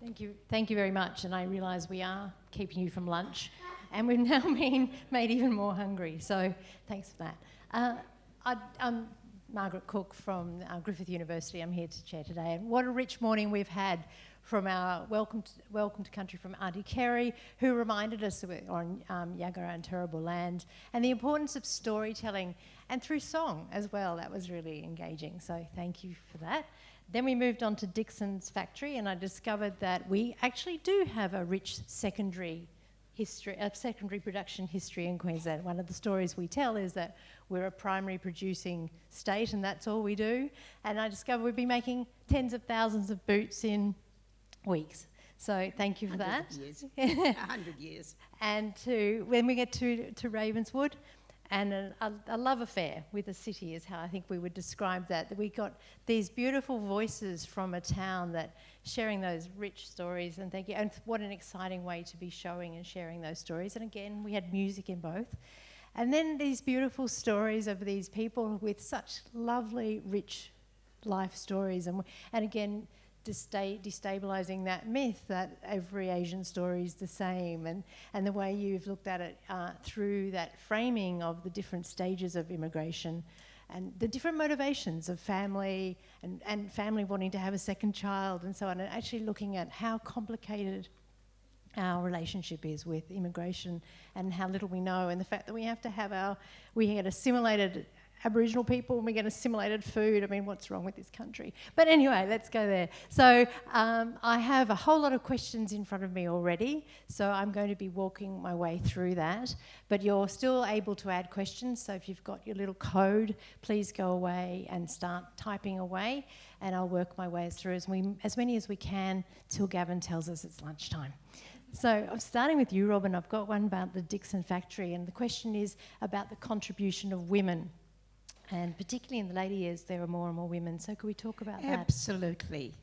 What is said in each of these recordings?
Thank you very much. And I realise we are keeping you from lunch, and we've now been made even more hungry. So thanks for that. I'm Margaret Cook from Griffith University. I'm here to chair today. And what a rich morning we've had from our welcome to country from Auntie Kerry, who reminded us on Yagara and Terrible Land, and the importance of storytelling, and through song as well. That was really engaging. So thank you for that. Then we moved on to Dickson's factory, and I discovered that we actually do have a rich secondary production history in Queensland. One of the stories we tell is that we're a primary producing state, and that's all we do. And I discovered we've been making tens of thousands of boots in weeks. So thank you for that. 100 years. And when we get to Ravenswood, and a love affair with the city is how I think we would describe that. We got these beautiful voices from a town that sharing those rich stories, and thank you. And what an exciting way to be showing and sharing those stories. And again, we had music in both. And then these beautiful stories of these people with such lovely, rich life stories. And again, destabilising that myth that every Asian story is the same, and the way you've looked at it through that framing of the different stages of immigration and the different motivations of family and family wanting to have a second child and so on, and actually looking at how complicated our relationship is with immigration and how little we know, and the fact that we have to we get assimilated Aboriginal people and we get assimilated food. I mean, what's wrong with this country? But anyway, let's go there. So I have a whole lot of questions in front of me already, so I'm going to be walking my way through that. But you're still able to add questions, so if you've got your little code, please go away and start typing away, and I'll work my way through as many as we can till Gavin tells us it's lunchtime. So I'm starting with you, Robin. I've got one about the Dickson factory, and the question is about the contribution of women. And particularly in the later years, there are more and more women. So could we talk about that? Absolutely.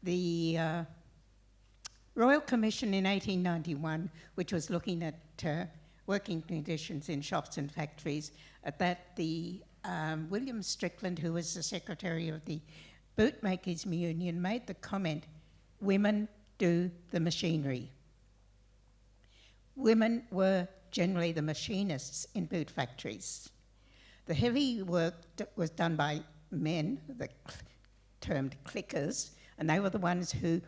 The Royal Commission in 1891, which was looking at working conditions in shops and factories, at that the William Strickland, who was the secretary of the Bootmakers Union, made the comment, "Women do the machinery." Women were generally the machinists in boot factories. The heavy work was done by men, termed clickers, and they were the ones who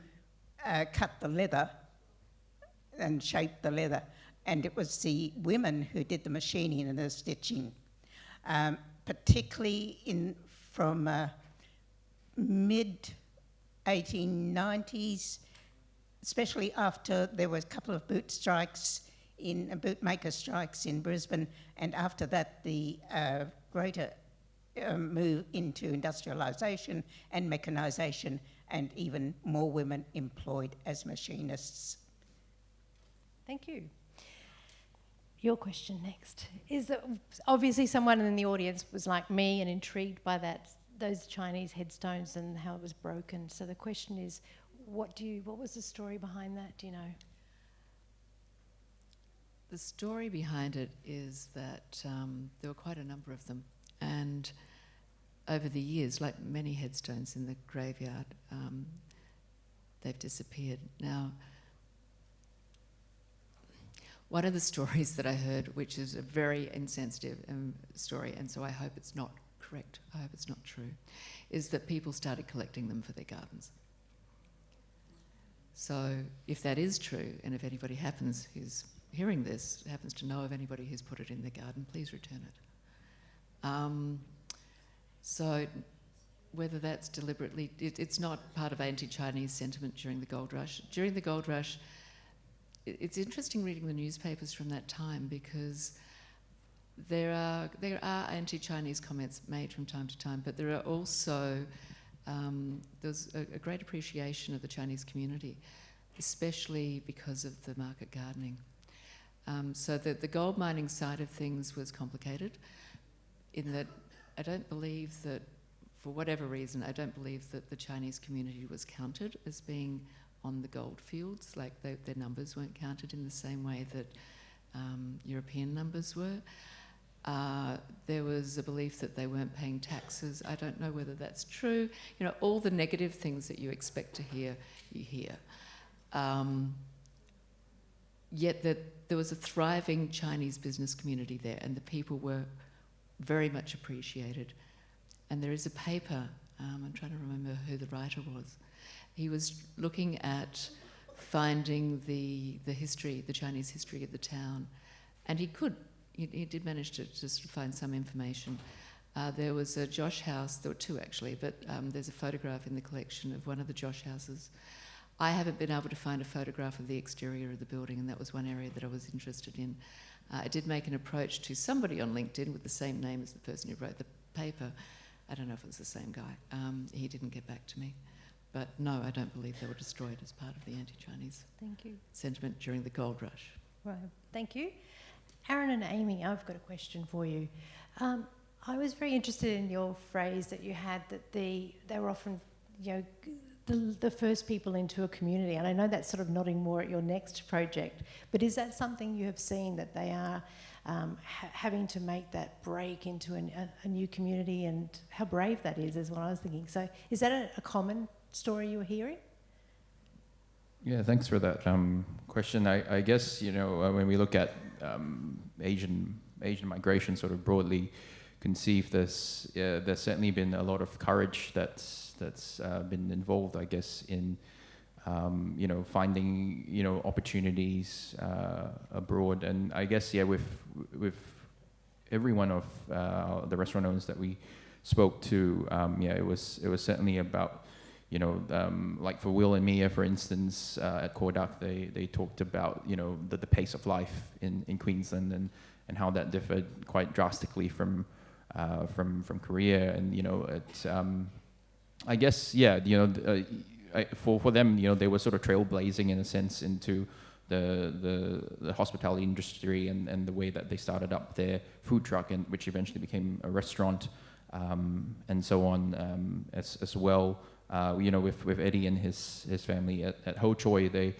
cut the leather and shaped the leather. And it was the women who did the machining and the stitching, particularly from mid-1890s, especially after there was a couple of bootmaker strikes in Brisbane, and after that the greater move into industrialisation and mechanisation, and even more women employed as machinists. Thank you. Your question next. Is that obviously someone in the audience was like me and intrigued by those Chinese headstones and how it was broken. So the question is, what was the story behind that? Do you know? The story behind it is that there were quite a number of them, and over the years, like many headstones in the graveyard, they've disappeared. Now, one of the stories that I heard, which is a very insensitive story, and so I hope it's not correct, I hope it's not true, is that people started collecting them for their gardens. So if that is true, and if anybody who's hearing this happens to know of anybody who's put it in their garden, please return it. So whether that's deliberately, it's not part of anti-Chinese sentiment during the gold rush. During the gold rush, it's interesting reading the newspapers from that time, because there are anti-Chinese comments made from time to time, but there are also there's a great appreciation of the Chinese community, especially because of the market gardening. So the gold mining side of things was complicated, in that I don't believe that, for whatever reason, I don't believe that the Chinese community was counted as being on the gold fields, like their numbers weren't counted in the same way that European numbers were. There was a belief that they weren't paying taxes. I don't know whether that's true. You know, all the negative things that you expect to hear, you hear. Yet that there was a thriving Chinese business community there, and the people were very much appreciated. And there is a paper, I'm trying to remember who the writer was. He was looking at finding the history, the Chinese history of the town, and he did manage to just find some information. There was a Josh house, there were two actually, but there's a photograph in the collection of one of the Josh houses. I haven't been able to find a photograph of the exterior of the building, and that was one area that I was interested in. I did make an approach to somebody on LinkedIn with the same name as the person who wrote the paper. I don't know if it was the same guy. He didn't get back to me. But no, I don't believe they were destroyed as part of the anti-Chinese sentiment during the gold rush. Right, thank you. Aaron and Amy, I've got a question for you. I was very interested in your phrase that you had, that they were often, the first people into a community, and I know that's sort of nodding more at your next project, but is that something you have seen, that they are having to make that break into a new community, and how brave that is what I was thinking. So is that a common story you were hearing? Yeah, thanks for that question. I guess, when we look at Asian migration sort of broadly conceived, there's certainly been a lot of courage that's been involved, I guess, in finding opportunities abroad. And I guess with every one of the restaurant owners that we spoke to, it was certainly about like for Will and Mia, for instance, at Kordak, they talked about the pace of life in Queensland and how that differed quite drastically from Korea. And I guess for them, they were sort of trailblazing in a sense into the hospitality industry and the way that they started up their food truck, and which eventually became a restaurant, and so on, as well. With Eddie and his family at Ho Choi, they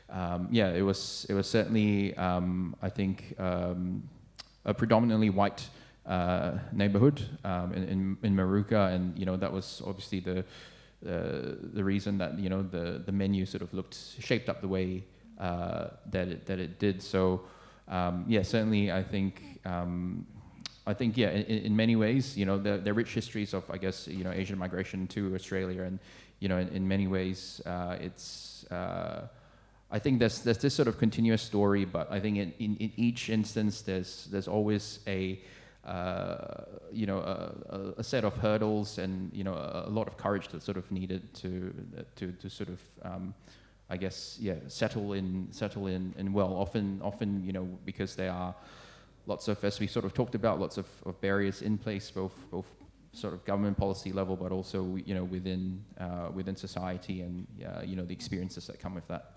it was certainly I think a predominantly white neighborhood in Maruka, and that was obviously the reason that the menu sort of shaped up the way that it did. So certainly I think in many ways the rich histories of, I guess, Asian migration to Australia, and in many ways it's I think there's this sort of continuous story, but I think in each instance there's always a set of hurdles and a lot of courage that's sort of needed to sort of I guess settle in well. Often because there are lots of, as we sort of talked about, lots of barriers in place, both sort of government policy level, but also within society, and the experiences that come with that.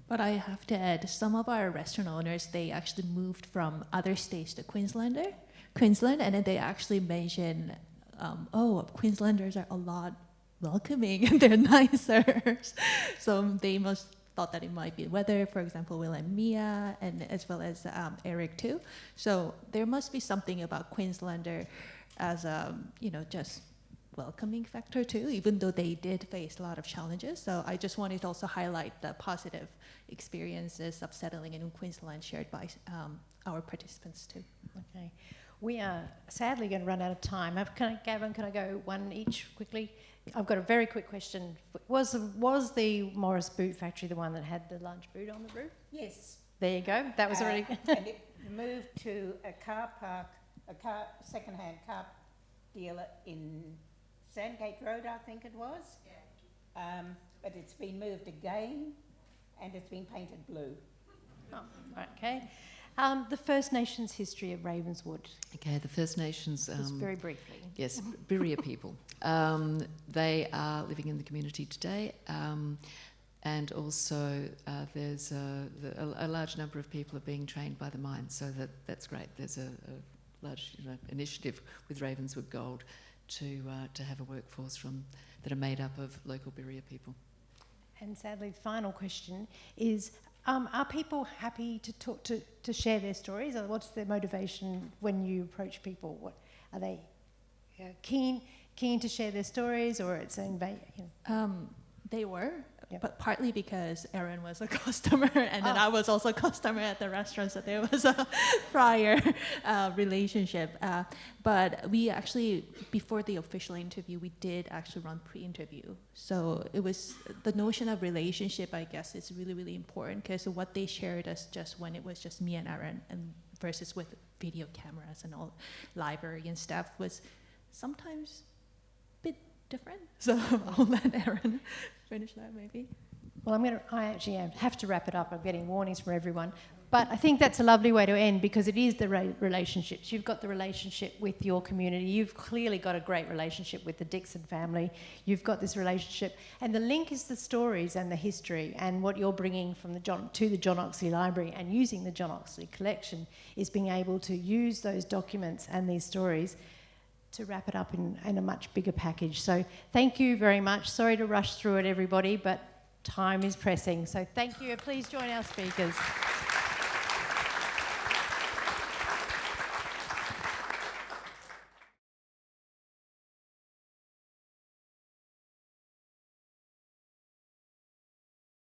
But I have to add, some of our restaurant owners, they actually moved from other states to Queensland, and then they actually mentioned, Queenslanders are a lot welcoming and they're nicer. So they must thought that it might be weather, for example, Will and Mia, and as well as Eric too. So there must be something about Queenslander as a, just welcoming factor too, even though they did face a lot of challenges. So I just wanted to also highlight the positive experiences of settling in Queensland shared by our participants too. Okay. We are sadly going to run out of time. Gavin, can I go one each quickly? I've got a very quick question. Was the Morris Boot Factory the one that had the lunch boot on the roof? Yes. There you go. That was already... And it moved to a second-hand car dealer in Sandgate Road, I think it was. Yeah. But it's been moved again, and it's been painted blue. Oh, okay. The First Nations history of Ravenswood. Okay, the First Nations... Just very briefly. Yes, Birria people. They are living in the community today, and also there's a large number of people are being trained by the mine, so that's great. There's a large initiative with Ravenswood Gold to have a workforce that are made up of local Birria people. And sadly, the final question is, Are people happy to talk to share their stories? Or what's their motivation when you approach people? What are they keen to share their stories, or it's They were, Yep. but partly because Erin was a customer, and then I was also a customer at the restaurant, so there was a prior relationship. But we actually, before the official interview, we did actually run pre-interview. So it was, the notion of relationship, I guess, is really, really important, because what they shared us just when it was just me and Erin, and versus with video cameras and all library and stuff, was sometimes a bit different. So I'll let Erin finish that maybe. Well, I actually have to wrap it up. I'm getting warnings from everyone. But I think that's a lovely way to end, because it is the relationships. You've got the relationship with your community. You've clearly got a great relationship with the Dickson family. You've got this relationship. And the link is the stories and the history, and what you're bringing from to the John Oxley Library, and using the John Oxley collection is being able to use those documents and these stories to wrap it up in a much bigger package. So thank you very much. Sorry to rush through it, everybody, but time is pressing. So thank you. Please join our speakers.